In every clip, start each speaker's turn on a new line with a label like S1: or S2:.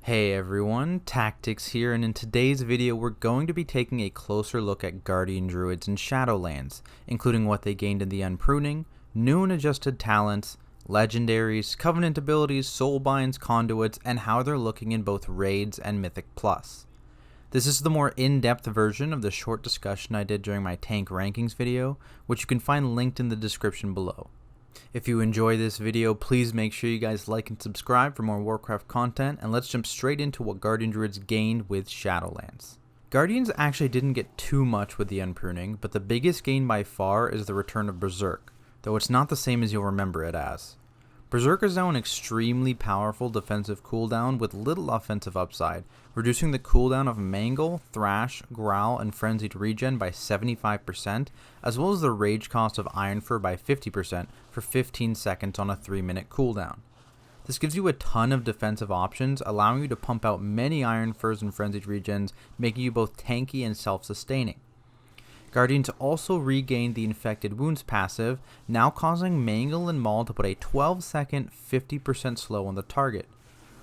S1: Hey everyone, Tactics here, and in today's video we're going to be taking a closer look at Guardian Druids and Shadowlands, including what they gained in the Unpruning, new and adjusted talents, Legendaries, Covenant abilities, Soulbinds, Conduits, and how they're looking in both Raids and Mythic Plus. This is the more in-depth version of the short discussion I did during my tank rankings video, which you can find linked in the description below. If you enjoy this video, please make sure you guys like and subscribe for more Warcraft content, and let's jump straight into what Guardian Druids gained with Shadowlands. Guardians actually didn't get too much with the Unpruning, but the biggest gain by far is the return of Berserk, though it's not the same as you'll remember it as. Berserk is now an extremely powerful defensive cooldown with little offensive upside, reducing the cooldown of Mangle, Thrash, Growl, and Frenzied Regen by 75%, as well as the rage cost of Iron Fur by 50% for 15 seconds on a 3-minute cooldown. This gives you a ton of defensive options, allowing you to pump out many Iron Furs and Frenzied Regens, making you both tanky and self-sustaining. Guardians also regained the Infected Wounds passive, now causing Mangle and Maul to put a 12-second 50% slow on the target.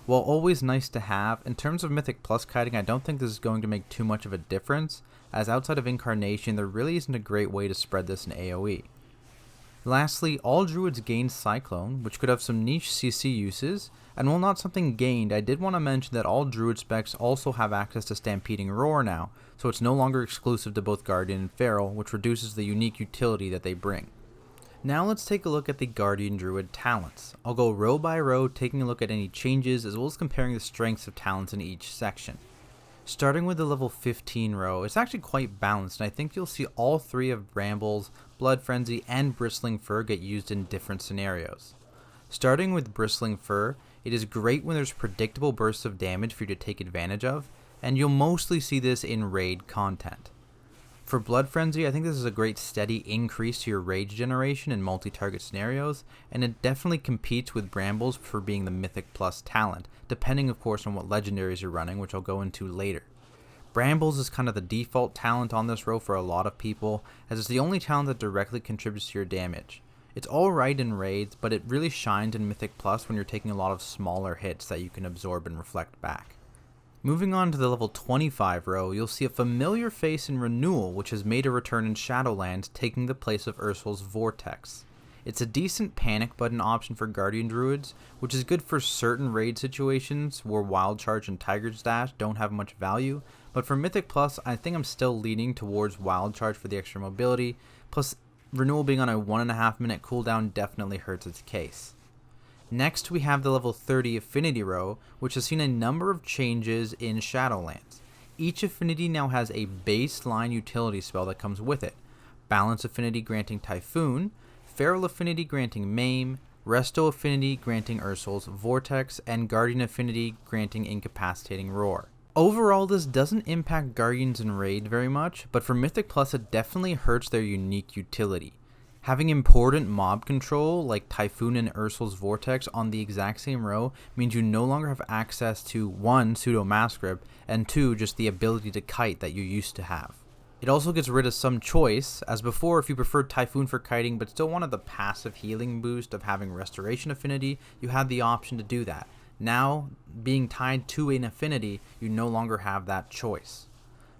S1: While always nice to have, in terms of Mythic Plus kiting, I don't think this is going to make too much of a difference, as outside of Incarnation there really isn't a great way to spread this in AoE. Lastly, all Druids gained Cyclone, which could have some niche CC uses, and while not something gained, I did want to mention that all Druid specs also have access to Stampeding Roar now, so it's no longer exclusive to both Guardian and Feral, which reduces the unique utility that they bring. Now let's take a look at the Guardian Druid talents. I'll go row by row, taking a look at any changes as well as comparing the strengths of talents in each section. Starting with the level 15 row, it's actually quite balanced, and I think you'll see all three of Brambles, Blood Frenzy, and Bristling Fur get used in different scenarios. Starting with Bristling Fur, it is great when there's predictable bursts of damage for you to take advantage of, and you'll mostly see this in raid content. For Blood Frenzy, I think this is a great steady increase to your rage generation in multi-target scenarios, and it definitely competes with Brambles for being the Mythic Plus talent, depending of course on what legendaries you're running, which I'll go into later. Brambles is kind of the default talent on this row for a lot of people, as it's the only talent that directly contributes to your damage. It's alright in raids, but it really shines in Mythic Plus when you're taking a lot of smaller hits that you can absorb and reflect back. Moving on to the level 25 row, you'll see a familiar face in Renewal, which has made a return in Shadowlands, taking the place of Ursul's Vortex. It's a decent panic button option for Guardian Druids, which is good for certain raid situations where Wild Charge and Tiger's Dash don't have much value, but for Mythic Plus, I think I'm still leaning towards Wild Charge for the extra mobility, plus Renewal being on a 1.5 minute cooldown definitely hurts its case. Next we have the level 30 Affinity row, which has seen a number of changes in Shadowlands. Each affinity now has a baseline utility spell that comes with it. Balance Affinity granting Typhoon, Feral Affinity granting Maim, Resto Affinity granting Ursul's Vortex, and Guardian Affinity granting Incapacitating Roar. Overall, this doesn't impact Guardians in Raid very much, but for Mythic Plus it definitely hurts their unique utility. Having important mob control like Typhoon and Ursul's Vortex on the exact same row means you no longer have access to 1. Pseudo Mass Grip, and 2. Just the ability to kite that you used to have. It also gets rid of some choice, as before if you preferred Typhoon for kiting but still wanted the passive healing boost of having Restoration Affinity, you had the option to do that. Now, being tied to an affinity, you no longer have that choice.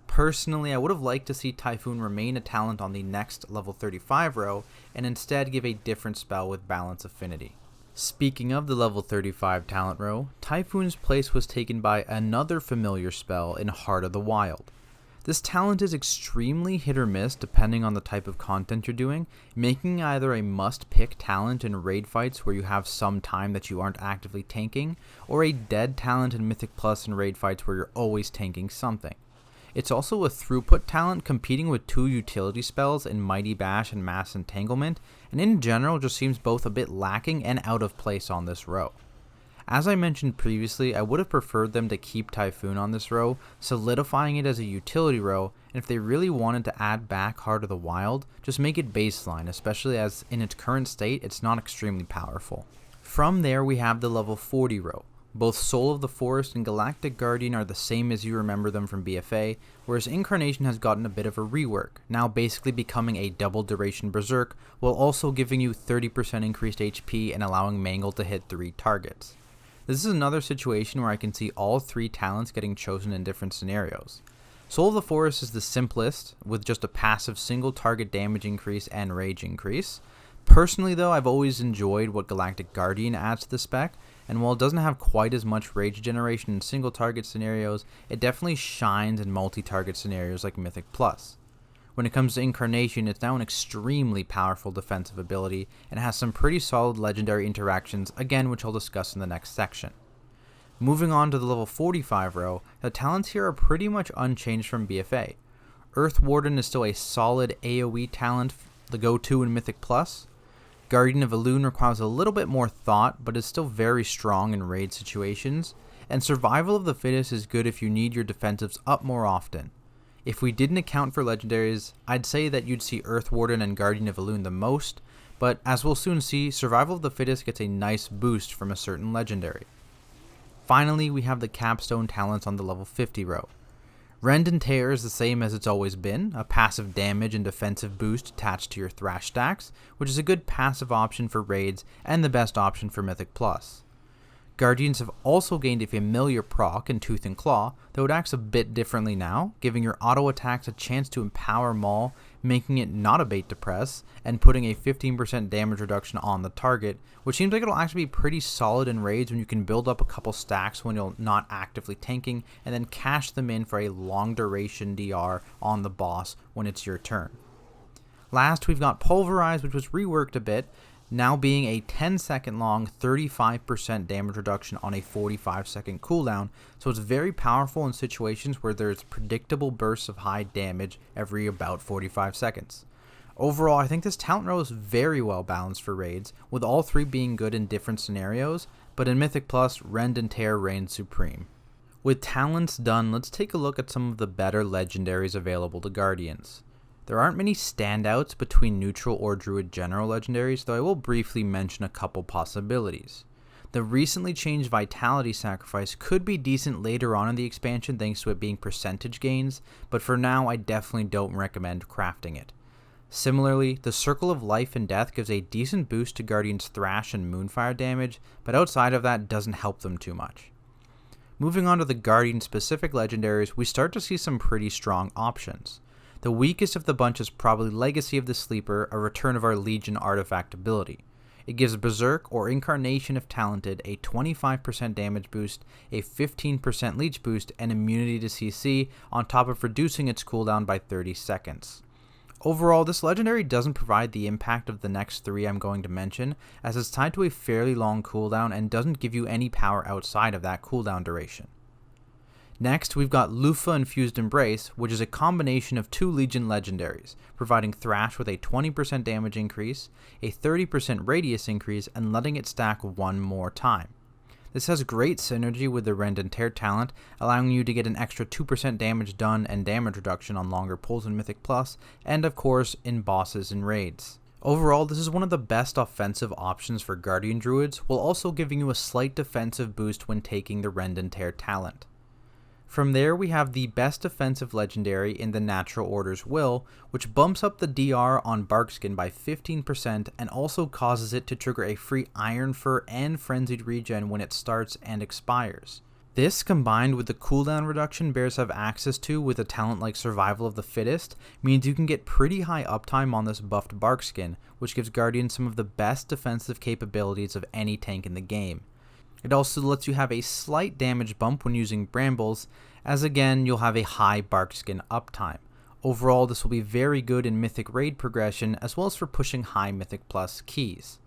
S1: Personally, I would have liked to see Typhoon remain a talent on the next level 35 row, and instead give a different spell with Balance Affinity. Speaking of the level 35 talent row, Typhoon's place was taken by another familiar spell in Heart of the Wild. This talent is extremely hit or miss depending on the type of content you're doing, making either a must-pick talent in raid fights where you have some time that you aren't actively tanking, or a dead talent in Mythic Plus in raid fights where you're always tanking something. It's also a throughput talent competing with 2 utility spells in Mighty Bash and Mass Entanglement, and in general just seems both a bit lacking and out of place on this row. As I mentioned previously, I would have preferred them to keep Typhoon on this row, solidifying it as a utility row, and if they really wanted to add back Heart of the Wild, just make it baseline, especially as in its current state it's not extremely powerful. From there we have the level 40 row. Both Soul of the Forest and Galactic Guardian are the same as you remember them from BFA, whereas Incarnation has gotten a bit of a rework, now basically becoming a double duration Berserk, while also giving you 30% increased HP and allowing Mangle to hit 3 targets. This is another situation where I can see all 3 talents getting chosen in different scenarios. Soul of the Forest is the simplest, with just a passive single target damage increase and rage increase. Personally though, I've always enjoyed what Galactic Guardian adds to the spec, and while it doesn't have quite as much rage generation in single target scenarios, it definitely shines in multi-target scenarios like Mythic Plus. When it comes to Incarnation, it's now an extremely powerful defensive ability, and has some pretty solid legendary interactions, again which I'll discuss in the next section. Moving on to the level 45 row, the talents here are pretty much unchanged from BFA. Earth Warden is still a solid AoE talent, the go-to in Mythic Plus. Guardian of Elune requires a little bit more thought, but is still very strong in raid situations. And Survival of the Fittest is good if you need your defensives up more often. If we didn't account for legendaries, I'd say that you'd see Earth Warden and Guardian of Elune the most, but as we'll soon see, Survival of the Fittest gets a nice boost from a certain legendary. Finally, we have the capstone talents on the level 50 row. Rend and Tear is the same as it's always been, a passive damage and defensive boost attached to your Thrash stacks, which is a good passive option for raids and the best option for Mythic Plus. Guardians have also gained a familiar proc in Tooth and Claw, though it acts a bit differently now, giving your auto attacks a chance to empower Maul, making it not a bait to press, and putting a 15% damage reduction on the target, which seems like it'll actually be pretty solid in raids when you can build up a couple stacks when you're not actively tanking, and then cash them in for a long duration DR on the boss when it's your turn. Last, we've got Pulverize, which was reworked a bit, now being a 10-second long 35% damage reduction on a 45-second cooldown, so it's very powerful in situations where there's predictable bursts of high damage every about 45 seconds. Overall, I think this talent row is very well balanced for raids, with all 3 being good in different scenarios, but in Mythic Plus, Rend and Tear reigns supreme. With talents done, let's take a look at some of the better legendaries available to Guardians. There aren't many standouts between neutral or druid general legendaries, though I will briefly mention a couple possibilities. The recently changed Vitality Sacrifice could be decent later on in the expansion thanks to it being percentage gains, but for now I definitely don't recommend crafting it. Similarly, the Circle of Life and Death gives a decent boost to Guardian's Thrash and Moonfire damage, but outside of that doesn't help them too much. Moving on to the Guardian specific legendaries, we start to see some pretty strong options. The weakest of the bunch is probably Legacy of the Sleeper, a return of our Legion artifact ability. It gives Berserk or Incarnation if talented a 25% damage boost, a 15% leech boost, and immunity to CC, on top of reducing its cooldown by 30 seconds. Overall, this legendary doesn't provide the impact of the next 3 I'm going to mention, as it's tied to a fairly long cooldown and doesn't give you any power outside of that cooldown duration. Next, we've got Lufa Infused Embrace, which is a combination of 2 Legion legendaries, providing Thrash with a 20% damage increase, a 30% radius increase, and letting it stack 1 more time. This has great synergy with the Rend and Tear talent, allowing you to get an extra 2% damage done and damage reduction on longer pulls in Mythic Plus, and of course in bosses and raids. Overall, this is one of the best offensive options for Guardian Druids, while also giving you a slight defensive boost when taking the Rend and Tear talent. From there, we have the best defensive legendary in the Natural Order's Will, which bumps up the DR on Barkskin by 15% and also causes it to trigger a free Iron Fur and Frenzied Regen when it starts and expires. This, combined with the cooldown reduction bears have access to with a talent like Survival of the Fittest, means you can get pretty high uptime on this buffed Barkskin, which gives Guardians some of the best defensive capabilities of any tank in the game. It also lets you have a slight damage bump when using Brambles, as again you'll have a high Barkskin uptime. Overall, this will be very good in Mythic Raid progression, as well as for pushing high Mythic Plus keys.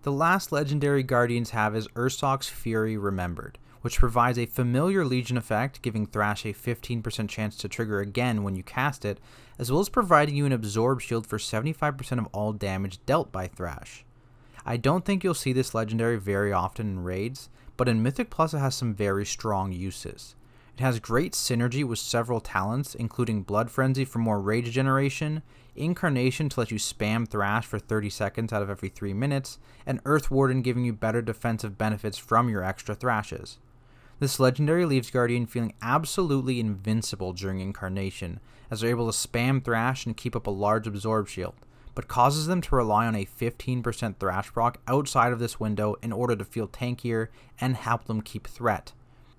S1: The last legendary Guardians have is Ursoc's Fury Remembered, which provides a familiar Legion effect, giving Thrash a 15% chance to trigger again when you cast it, as well as providing you an Absorb Shield for 75% of all damage dealt by Thrash. I don't think you'll see this legendary very often in raids, but in Mythic Plus it has some very strong uses. It has great synergy with several talents, including Blood Frenzy for more rage generation, Incarnation to let you spam Thrash for 30 seconds out of every 3 minutes, and Earth Warden giving you better defensive benefits from your extra Thrashes. This legendary leaves Guardian feeling absolutely invincible during Incarnation, as they're able to spam Thrash and keep up a large Absorb Shield, but causes them to rely on a 15% thrash proc outside of this window in order to feel tankier and help them keep threat.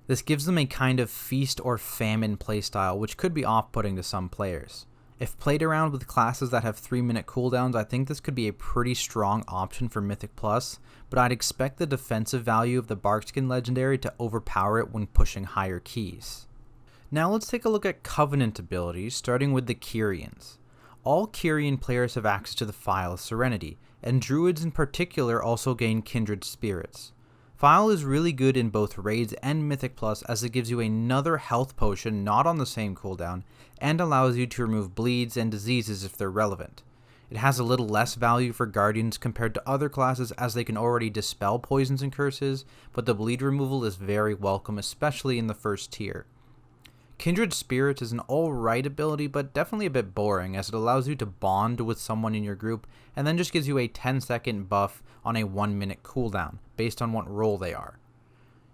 S1: This gives them a kind of feast or famine playstyle, which could be off-putting to some players. If played around with classes that have 3-minute cooldowns, I think this could be a pretty strong option for Mythic Plus, but I'd expect the defensive value of the Barkskin Legendary to overpower it when pushing higher keys. Now let's take a look at Covenant abilities, starting with the Kyrians. All Kyrian players have access to the Phial of Serenity, and Druids in particular also gain Kindred Spirits. Phial is really good in both Raids and Mythic Plus as it gives you another health potion not on the same cooldown, and allows you to remove bleeds and diseases if they're relevant. It has a little less value for Guardians compared to other classes as they can already dispel poisons and curses, but the bleed removal is very welcome, especially in the first tier. Kindred Spirits is an alright ability, but definitely a bit boring as it allows you to bond with someone in your group and then just gives you a 10-second buff on a 1-minute cooldown based on what role they are.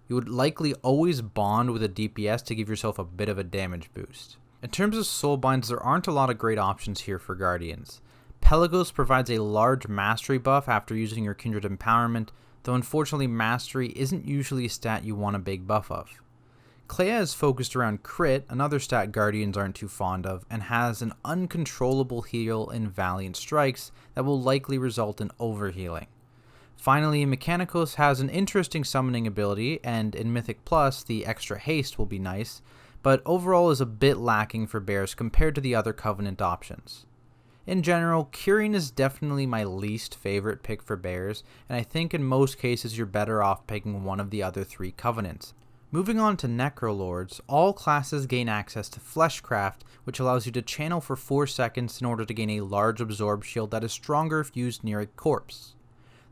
S1: You would likely always bond with a DPS to give yourself a bit of a damage boost. In terms of Soulbinds, there aren't a lot of great options here for Guardians. Pelagos provides a large mastery buff after using your Kindred Empowerment, though unfortunately mastery isn't usually a stat you want a big buff of. Clea is focused around crit, another stat Guardians aren't too fond of, and has an uncontrollable heal in Valiant Strikes that will likely result in overhealing. Finally, Mechanicos has an interesting summoning ability, and in Mythic Plus the extra haste will be nice, but overall is a bit lacking for bears compared to the other Covenant options. In general, Kyrian is definitely my least favorite pick for bears, and I think in most cases you're better off picking one of the other 3 Covenants. Moving on to Necrolords, all classes gain access to Fleshcraft, which allows you to channel for 4 seconds in order to gain a large absorb shield that is stronger if used near a corpse.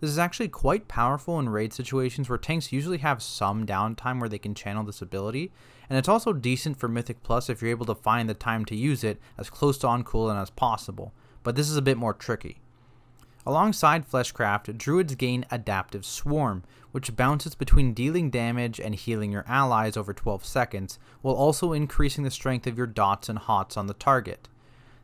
S1: This is actually quite powerful in raid situations where tanks usually have some downtime where they can channel this ability, and it's also decent for Mythic Plus if you're able to find the time to use it as close to on cooldown as possible, but this is a bit more tricky. Alongside Fleshcraft, Druids gain Adaptive Swarm, which bounces between dealing damage and healing your allies over 12 seconds, while also increasing the strength of your dots and hots on the target.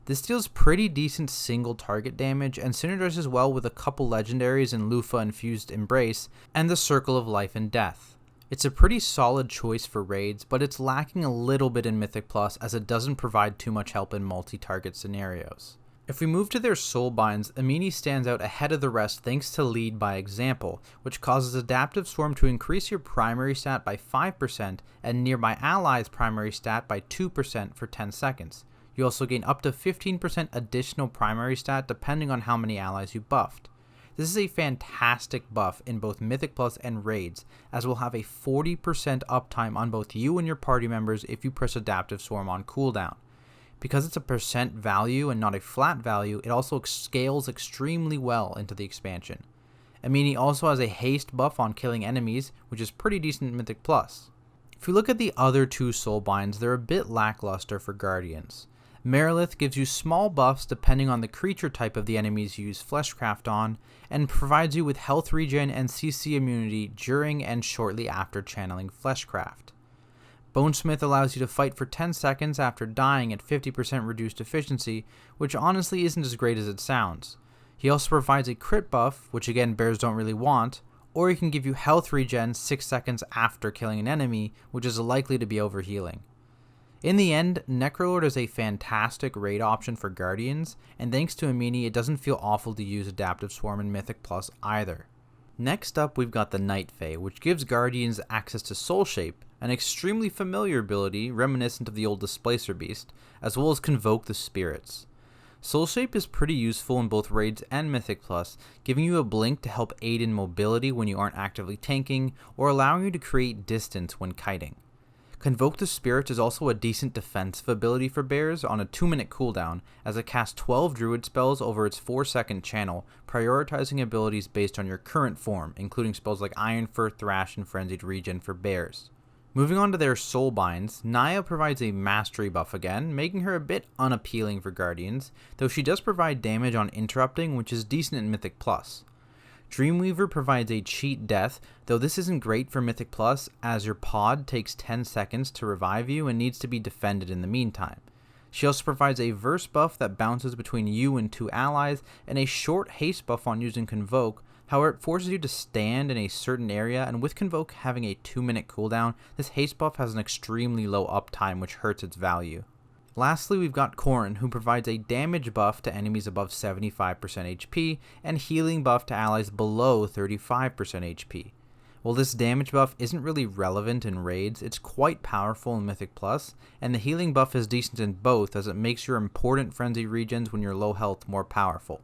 S1: This deals pretty decent single target damage and synergizes well with a couple legendaries in Lufa Infused Embrace and the Circle of Life and Death. It's a pretty solid choice for raids, but it's lacking a little bit in Mythic Plus as it doesn't provide too much help in multi-target scenarios. If we move to their Soulbinds, Amini stands out ahead of the rest thanks to Lead by Example, which causes Adaptive Swarm to increase your primary stat by 5% and nearby allies' primary stat by 2% for 10 seconds. You also gain up to 15% additional primary stat depending on how many allies you buffed. This is a fantastic buff in both Mythic Plus and Raids, as we'll have a 40% uptime on both you and your party members if you press Adaptive Swarm on cooldown. Because it's a percent value and not a flat value, it also scales extremely well into the expansion. Amini also has a haste buff on killing enemies, which is pretty decent in Mythic Plus. If we look at the other 2 Soulbinds, they're a bit lackluster for Guardians. Merilith gives you small buffs depending on the creature type of the enemies you use Fleshcraft on, and provides you with health regen and CC immunity during and shortly after channeling Fleshcraft. Bonesmith allows you to fight for 10 seconds after dying at 50% reduced efficiency, which honestly isn't as great as it sounds. He also provides a crit buff, which again bears don't really want, or he can give you health regen 6 seconds after killing an enemy, which is likely to be overhealing. In the end, Necrolord is a fantastic raid option for Guardians, and thanks to Amini it doesn't feel awful to use Adaptive Swarm in Mythic Plus either. Next up we've got the Night Fae, which gives Guardians access to Soul Shape, an extremely familiar ability reminiscent of the old Displacer Beast, as well as Convoke the Spirits. Soul Shape is pretty useful in both Raids and Mythic Plus, giving you a blink to help aid in mobility when you aren't actively tanking, or allowing you to create distance when kiting. Convoke the Spirits is also a decent defensive ability for bears on a 2-minute cooldown, as it casts 12 Druid spells over its 4-second channel, prioritizing abilities based on your current form, including spells like Iron Fur, Thrash, and Frenzied Regen for bears. Moving on to their Soulbinds, Naya provides a mastery buff again, making her a bit unappealing for Guardians, though she does provide damage on interrupting, which is decent in Mythic Plus. Dreamweaver provides a cheat death, though this isn't great for Mythic Plus as your pod takes 10 seconds to revive you and needs to be defended in the meantime. She also provides a verse buff that bounces between you and 2 allies, and a short haste buff on using Convoke. However, it forces you to stand in a certain area, and with Convoke having a 2-minute cooldown, this haste buff has an extremely low uptime, which hurts its value. Lastly, we've got Corrin, who provides a damage buff to enemies above 75% HP, and healing buff to allies below 35% HP. While this damage buff isn't really relevant in raids, it's quite powerful in Mythic Plus, and the healing buff is decent in both, as it makes your important frenzy regions when you're low health more powerful.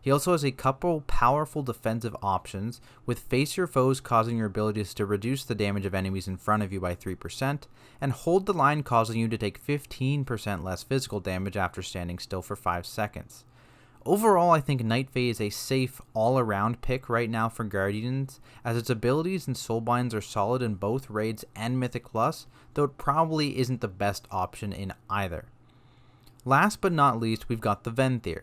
S1: He also has a couple powerful defensive options, with Face Your Foes causing your abilities to reduce the damage of enemies in front of you by 3%, and Hold the Line causing you to take 15% less physical damage after standing still for 5 seconds. Overall, I think Night Fae is a safe all-around pick right now for Guardians, as its abilities and Soulbinds are solid in both raids and Mythic Plus, though it probably isn't the best option in either. Last but not least, we've got the Venthyr.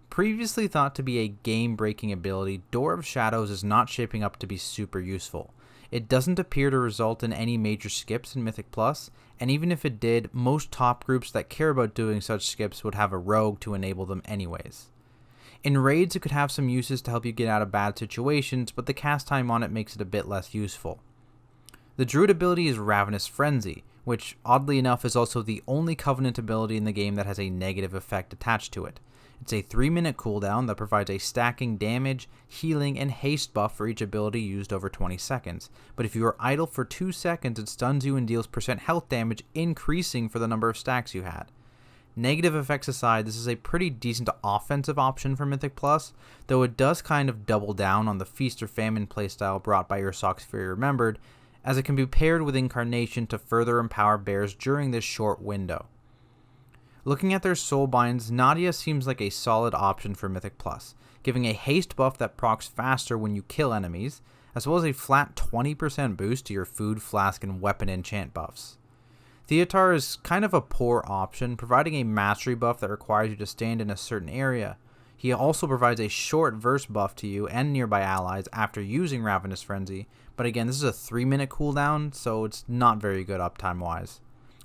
S1: Previously thought to be a game-breaking ability, Door of Shadows is not shaping up to be super useful. It doesn't appear to result in any major skips in Mythic Plus, and even if it did, most top groups that care about doing such skips would have a rogue to enable them anyways. In raids, it could have some uses to help you get out of bad situations, but the cast time on it makes it a bit less useful. The Druid ability is Ravenous Frenzy, which oddly enough is also the only Covenant ability in the game that has a negative effect attached to it. It's a 3-minute cooldown that provides a stacking damage, healing, and haste buff for each ability used over 20 seconds, but if you are idle for 2 seconds, it stuns you and deals % health damage, increasing for the number of stacks you had. Negative effects aside, this is a pretty decent offensive option for Mythic Plus, though it does kind of double down on the Feast or Famine playstyle brought by Ursoc's Fury Remembered, as it can be paired with Incarnation to further empower bears during this short window. Looking at their Soulbinds, Nadia seems like a solid option for Mythic Plus, giving a haste buff that procs faster when you kill enemies, as well as a flat 20% boost to your food, flask, and weapon enchant buffs. Theotar is kind of a poor option, providing a mastery buff that requires you to stand in a certain area. He also provides a short verse buff to you and nearby allies after using Ravenous Frenzy, but again, this is a 3-minute cooldown, so it's not very good uptime wise.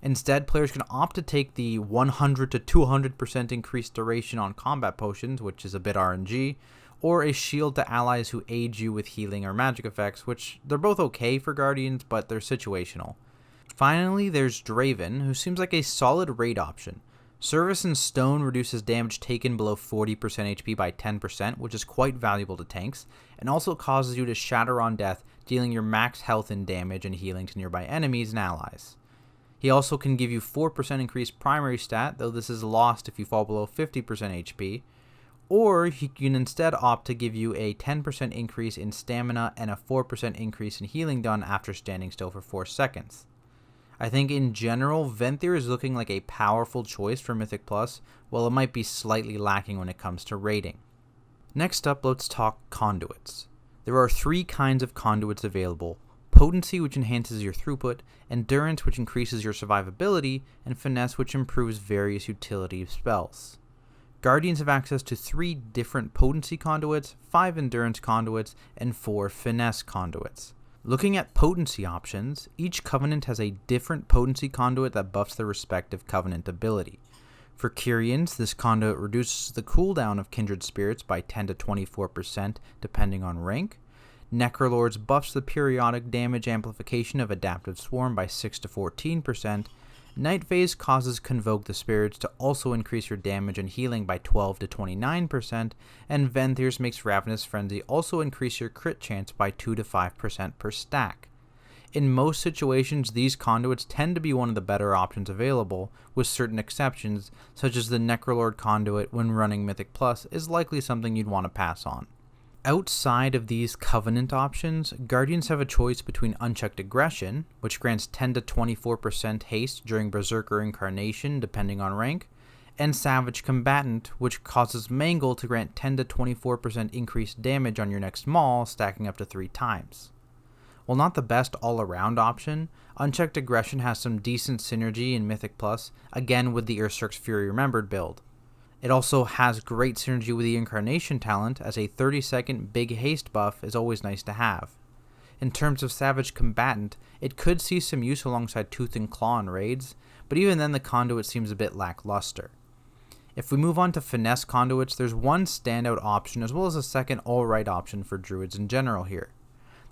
S1: Instead, players can opt to take the 100 to 200% increased duration on combat potions, which is a bit RNG, or a shield to allies who aid you with healing or magic effects, which they're both okay for Guardians, but they're situational. Finally, there's Draven, who seems like a solid raid option. Service in Stone reduces damage taken below 40% HP by 10%, which is quite valuable to tanks, and also causes you to shatter on death, dealing your max health and damage and healing to nearby enemies and allies. He also can give you 4% increased primary stat, though this is lost if you fall below 50% HP, or he can instead opt to give you a 10% increase in stamina and a 4% increase in healing done after standing still for 4 seconds. I think in general, Venthyr is looking like a powerful choice for Mythic Plus, while it might be slightly lacking when it comes to raiding. Next up, let's talk Conduits. There are 3 kinds of Conduits available: Potency, which enhances your throughput, Endurance, which increases your survivability, and Finesse, which improves various utility spells. Guardians have access to 3 different Potency Conduits, 5 Endurance Conduits, and 4 Finesse Conduits. Looking at Potency options, each Covenant has a different Potency Conduit that buffs their respective Covenant ability. For Kyrians, this conduit reduces the cooldown of Kindred Spirits by 10 to 24% depending on rank. Necrolords buffs the periodic damage amplification of Adaptive Swarm by 6 to 14%. Night Phase causes Convoke the Spirits to also increase your damage and healing by 12 to 29%, and Venthyr's makes Ravenous Frenzy also increase your crit chance by 2 to 5% per stack. In most situations, these conduits tend to be one of the better options available, with certain exceptions, such as the Necrolord conduit when running Mythic Plus is likely something you'd want to pass on. Outside of these Covenant options, Guardians have a choice between Unchecked Aggression, which grants 10 to 24% haste during Berserker Incarnation depending on rank, and Savage Combatant, which causes Mangle to grant 10 to 24% increased damage on your next maul, stacking up to 3 times. While not the best all-around option, Unchecked Aggression has some decent synergy in Mythic Plus, again with the Ursoc's Fury Remembered build. It also has great synergy with the Incarnation talent, as a 30-second big haste buff is always nice to have. In terms of Savage Combatant, it could see some use alongside Tooth and Claw in raids, but even then the Conduit seems a bit lackluster. If we move on to Finesse Conduits, there's one standout option as well as a second alright option for Druids in general here.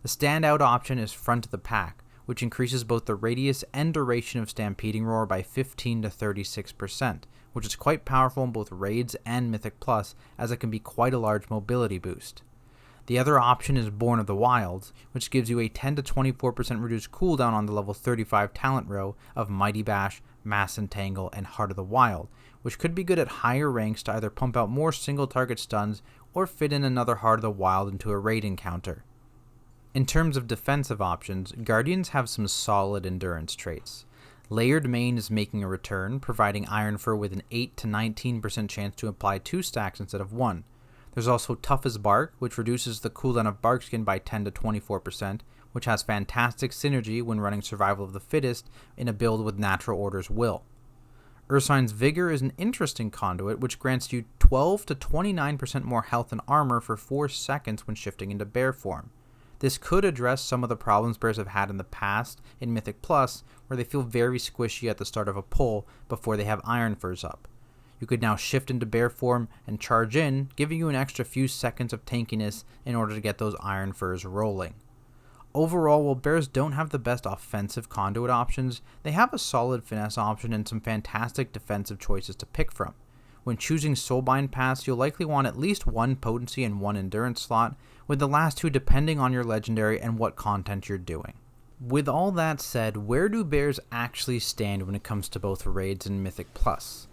S1: The standout option is Front of the Pack, which increases both the radius and duration of Stampeding Roar by 15 to 36%, which is quite powerful in both raids and Mythic Plus, as it can be quite a large mobility boost. The other option is Born of the Wilds, which gives you a 10 to 24% reduced cooldown on the level 35 talent row of Mighty Bash, Mass Entangle, and Heart of the Wild, which could be good at higher ranks to either pump out more single target stuns or fit in another Heart of the Wild into a raid encounter. In terms of defensive options, Guardians have some solid endurance traits. Layered Mane is making a return, providing Iron Fur with an 8 to 19% chance to apply 2 stacks instead of 1. There's also Tough as Bark, which reduces the cooldown of Barkskin by 10 to 24%, which has fantastic synergy when running Survival of the Fittest in a build with Natural Order's Will. Ursine's Vigor is an interesting conduit which grants you 12 to 29% more health and armor for 4 seconds when shifting into bear form. This could address some of the problems bears have had in the past in Mythic Plus, where they feel very squishy at the start of a pull before they have Iron Furs up. You could now shift into bear form and charge in, giving you an extra few seconds of tankiness in order to get those Iron Furs rolling. Overall, while bears don't have the best offensive conduit options, they have a solid finesse option and some fantastic defensive choices to pick from. When choosing Soulbind paths, you'll likely want at least one potency and one endurance slot, with the last two depending on your legendary and what content you're doing. With all that said, where do bears actually stand when it comes to both raids and Mythic Plus?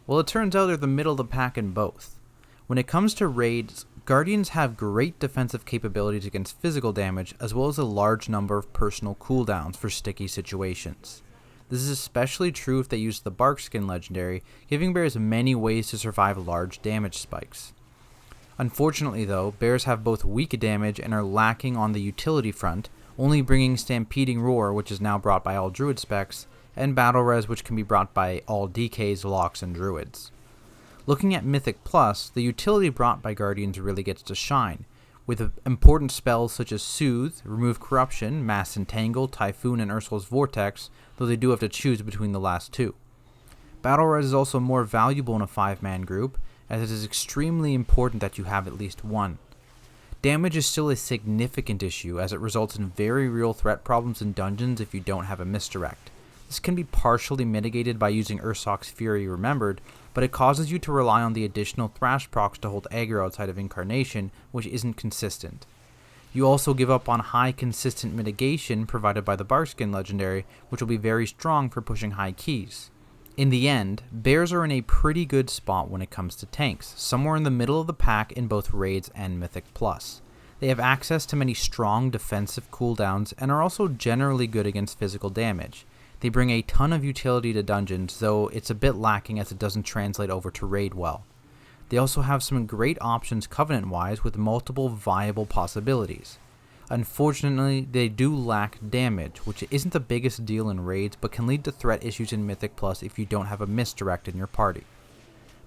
S1: Well, it turns out they're the middle of the pack in both. When it comes to raids, Guardians have great defensive capabilities against physical damage, as well as a large number of personal cooldowns for sticky situations. This is especially true if they use the Barkskin legendary, giving bears many ways to survive large damage spikes. Unfortunately though, bears have both weak damage and are lacking on the utility front, only bringing Stampeding Roar, which is now brought by all Druid specs, and Battle Res, which can be brought by all DKs, Locks, and Druids. Looking at Mythic Plus, the utility brought by Guardians really gets to shine, with important spells such as Soothe, Remove Corruption, Mass Entangle, Typhoon, and Ursula's Vortex, though they do have to choose between the last two. Battle Res is also more valuable in a 5-man group, as it is extremely important that you have at least one. Damage is still a significant issue, as it results in very real threat problems in dungeons if you don't have a misdirect. This can be partially mitigated by using Ursoc's Fury Remembered, but it causes you to rely on the additional Thrash procs to hold aggro outside of Incarnation, which isn't consistent. You also give up on high consistent mitigation provided by the Barkskin legendary, which will be very strong for pushing high keys. In the end, bears are in a pretty good spot when it comes to tanks, somewhere in the middle of the pack in both raids and Mythic Plus. They have access to many strong defensive cooldowns and are also generally good against physical damage. They bring a ton of utility to dungeons, though it's a bit lacking as it doesn't translate over to raid well. They also have some great options Covenant-wise with multiple viable possibilities. Unfortunately, they do lack damage, which isn't the biggest deal in raids, but can lead to threat issues in Mythic Plus if you don't have a misdirect in your party.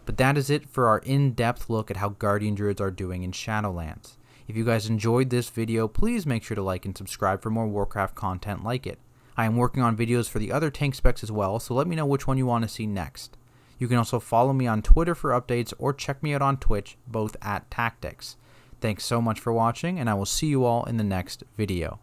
S1: But that is it for our in-depth look at how Guardian Druids are doing in Shadowlands. If you guys enjoyed this video, please make sure to like and subscribe for more Warcraft content like it. I am working on videos for the other tank specs as well, so let me know which one you want to see next. You can also follow me on Twitter for updates or check me out on Twitch, both at Tactics. Thanks so much for watching, and I will see you all in the next video.